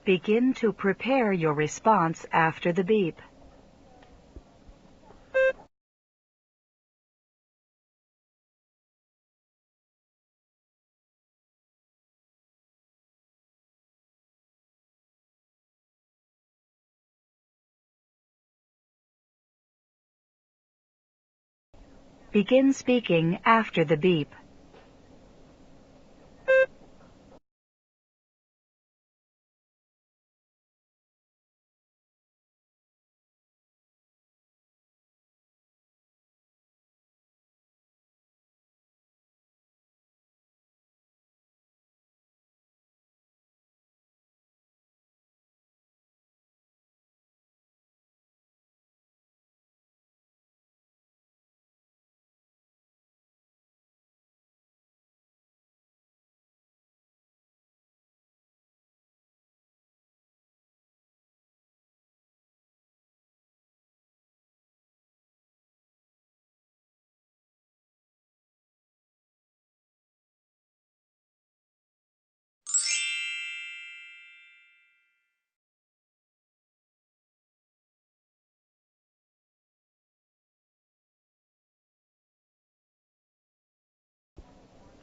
Begin to prepare your response after the beep. Begin speaking after the beep.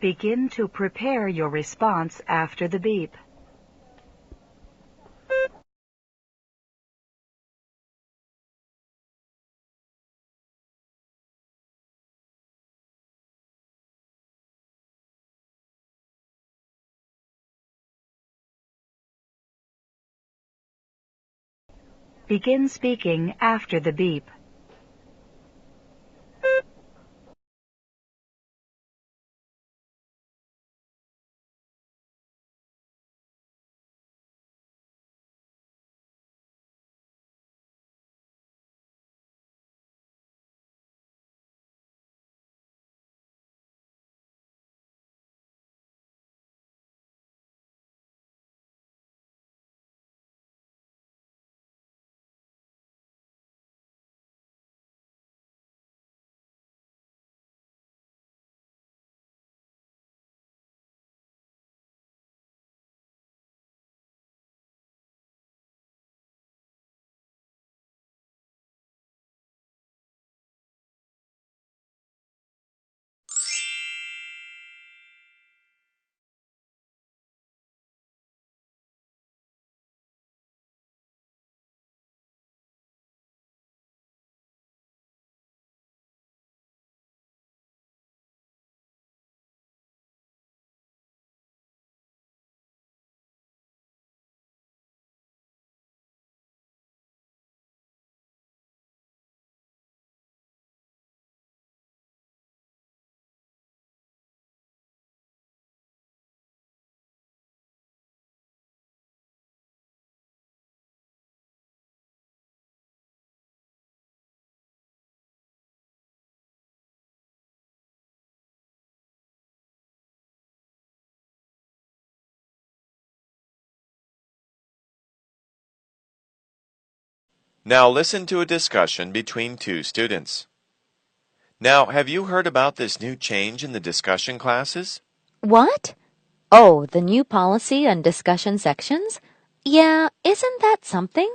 Begin to prepare your response after the beep. Begin speaking after the beep. Now listen to a discussion between two students. Now, have you heard about this new change in the discussion classes? What? Oh, the new policy on discussion sections? Yeah, isn't that something?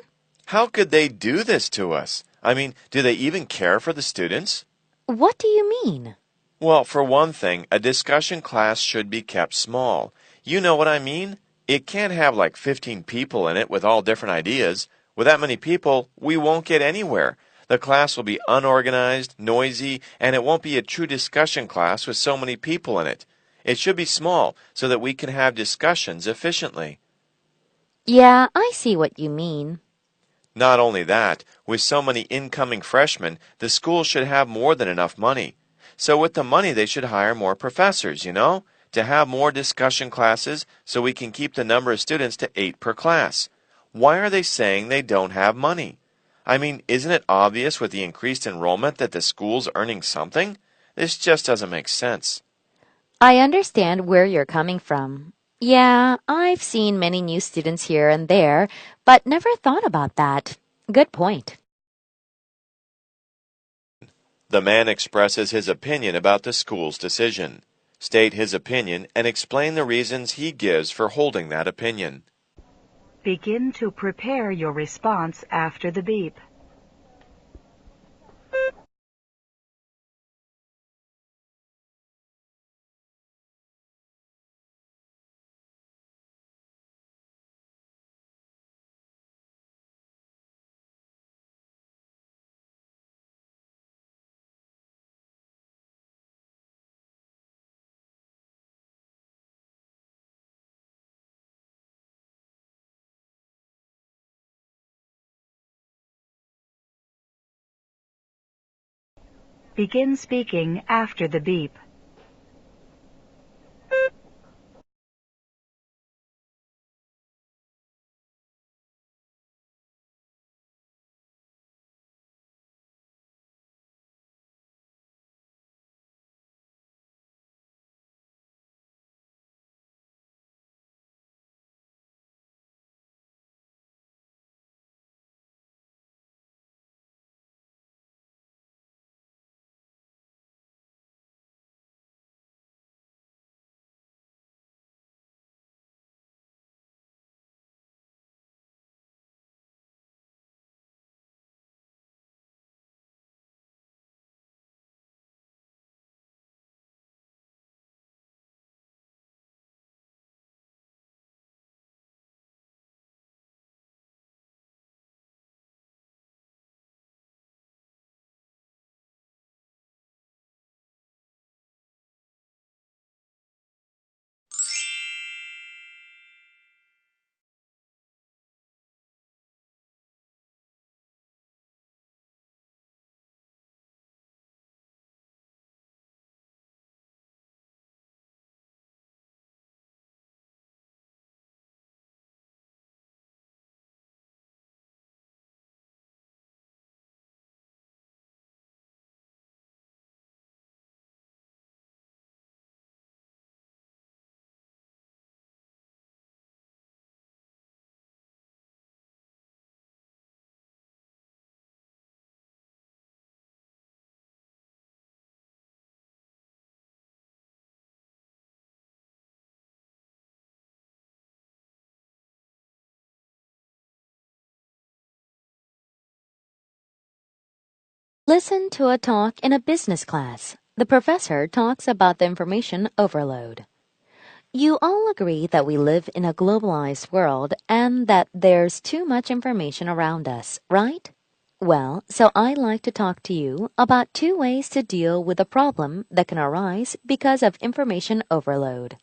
How could they do this to us? I mean, do they even care for the students? What do you mean? Well, for one thing, a discussion class should be kept small. You know what I mean? It can't have like 15 people in it with all different ideas. With that many people, we won't get anywhere. The class will be unorganized, noisy, and it won't be a true discussion class with so many people in it. It should be small so that we can have discussions efficiently. Yeah, I see what you mean. Not only that, with so many incoming freshmen, the school should have more than enough money. So with the money, they should hire more professors, to have more discussion classes so we can keep the number of students to 8 per class. Why are they saying they don't have money? I mean, isn't it obvious with the increased enrollment that the school's earning something? This just doesn't make sense. I understand where you're coming from. Yeah, I've seen many new students here and there, but never thought about that. Good point. The man expresses his opinion about the school's decision. State his opinion and explain the reasons he gives for holding that opinion. Begin to prepare your response after the beep. Begin speaking after the beep. Listen to a talk in a business class. The professor talks about the information overload. You all agree that we live in a globalized world and that there's too much information around us, right? Well, so I'd like to talk to you about two ways to deal with a problem that can arise because of information overload.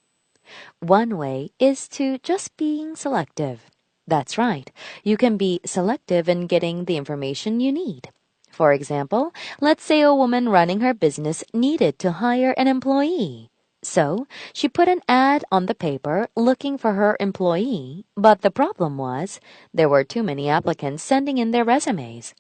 One way is to just being selective. That's right. You can be selective in getting the information you need. For example, let's say a woman running her business needed to hire an employee. So, she put an ad on the paper looking for her employee, but the problem was there were too many applicants sending in their resumes.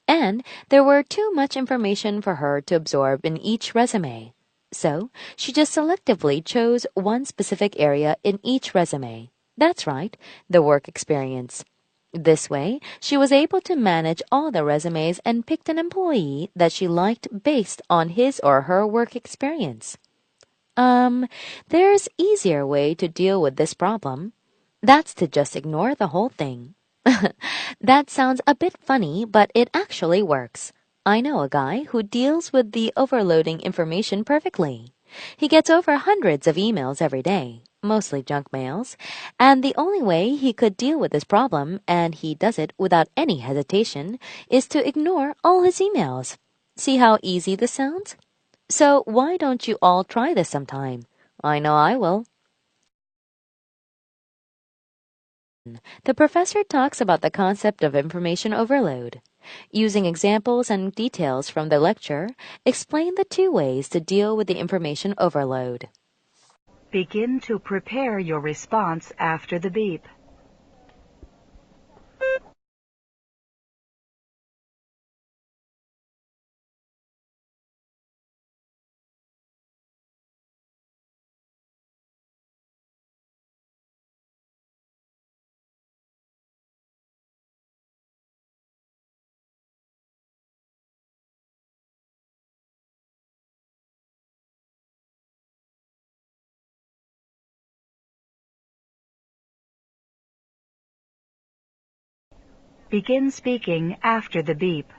And there were too much information for her to absorb in each resume. So she just selectively chose one specific area in each resume. That's right, the work experience. This way, she was able to manage all the resumes and picked an employee that she liked based on his or her work experience. There's easier way to deal with this problem. That's to just ignore the whole thing. That sounds a bit funny, but it actually works. I know a guy who deals with the overloading information perfectly. He gets over hundreds of emails every day, mostly junk mails, and the only way he could deal with this problem, and he does it without any hesitation, is to ignore all his emails. See how easy this sounds? So why don't you all try this sometime? I know I will. The professor talks about the concept of information overload. Using examples and details from the lecture, explain the two ways to deal with the information overload. Begin to prepare your response after the beep. Begin speaking after the beep.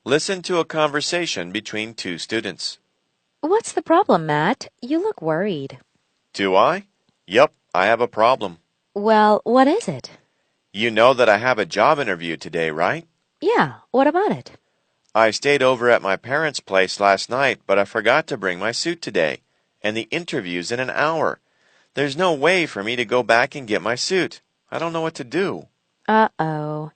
Listen to a conversation between two students. What's the problem, Matt? You look worried. Do I? Yep, I have a problem. Well, what is it? You know that I have a job interview today, right? Yeah, what about it? I stayed over at my parents' place last night, but I forgot to bring my suit today, and the interview's in an hour. There's no way for me to go back and get my suit. I don't know what to do. Uh-oh.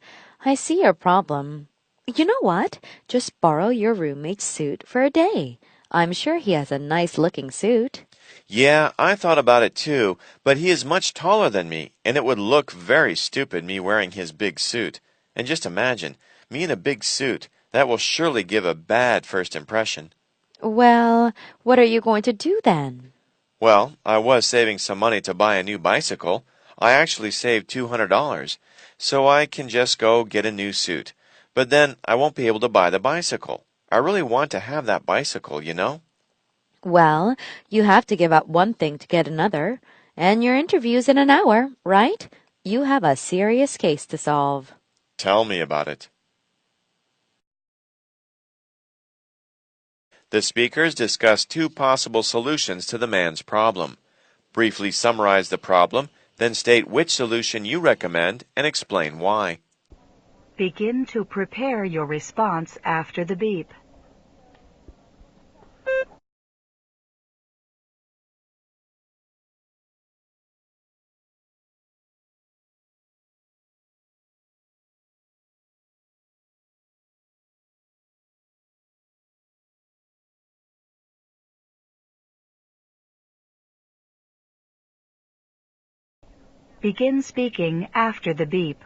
I see your problem. You know what? Just borrow your roommate's suit for a day. I'm sure he has a nice-looking suit. Yeah, I thought about it too, but he is much taller than me, and it would look very stupid me wearing his big suit. And just imagine, me in a big suit. That will surely give a bad first impression. Well, what are you going to do then? Well, I was saving some money to buy a new bicycle. I actually saved $200, so I can just go get a new suit. But then I won't be able to buy the bicycle. I really want to have that bicycle, you know? Well, you have to give up one thing to get another, and your interview's in an hour, right? You have a serious case to solve. Tell me about it. The speakers discuss two possible solutions to the man's problem. Briefly summarize the problem, then state which solution you recommend and explain why. Begin to prepare your response after the beep. Begin speaking after the beep.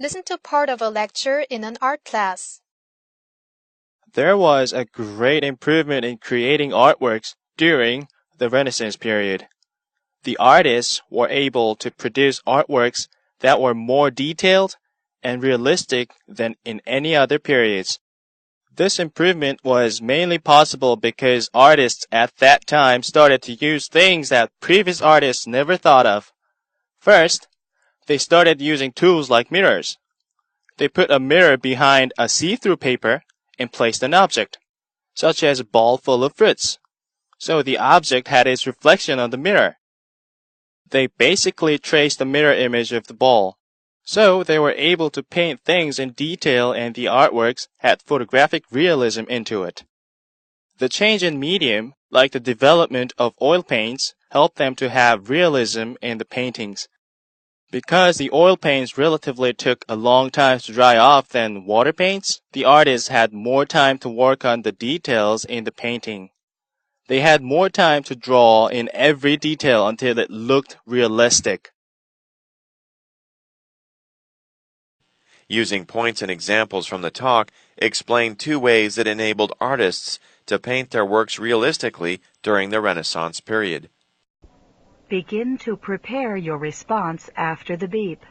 Listen to part of a lecture in an art class. There was a great improvement in creating artworks during the Renaissance period. The artists were able to produce artworks that were more detailed and realistic than in any other periods. This improvement was mainly possible because artists at that time started to use things that previous artists never thought of. First, they started using tools like mirrors. They put a mirror behind a see-through paper and placed an object, such as a ball full of fruits. So the object had its reflection on the mirror. They basically traced the mirror image of the ball. So they were able to paint things in detail and the artworks had photographic realism into it. The change in medium, like the development of oil paints, helped them to have realism in the paintings. Because the oil paints relatively took a long time to dry off than water paints, the artists had more time to work on the details in the painting. They had more time to draw in every detail until it looked realistic. Using points and examples from the talk, explain 2 ways that enabled artists to paint their works realistically during the Renaissance period. Begin to prepare your response after the beep.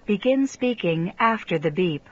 Begin speaking after the beep.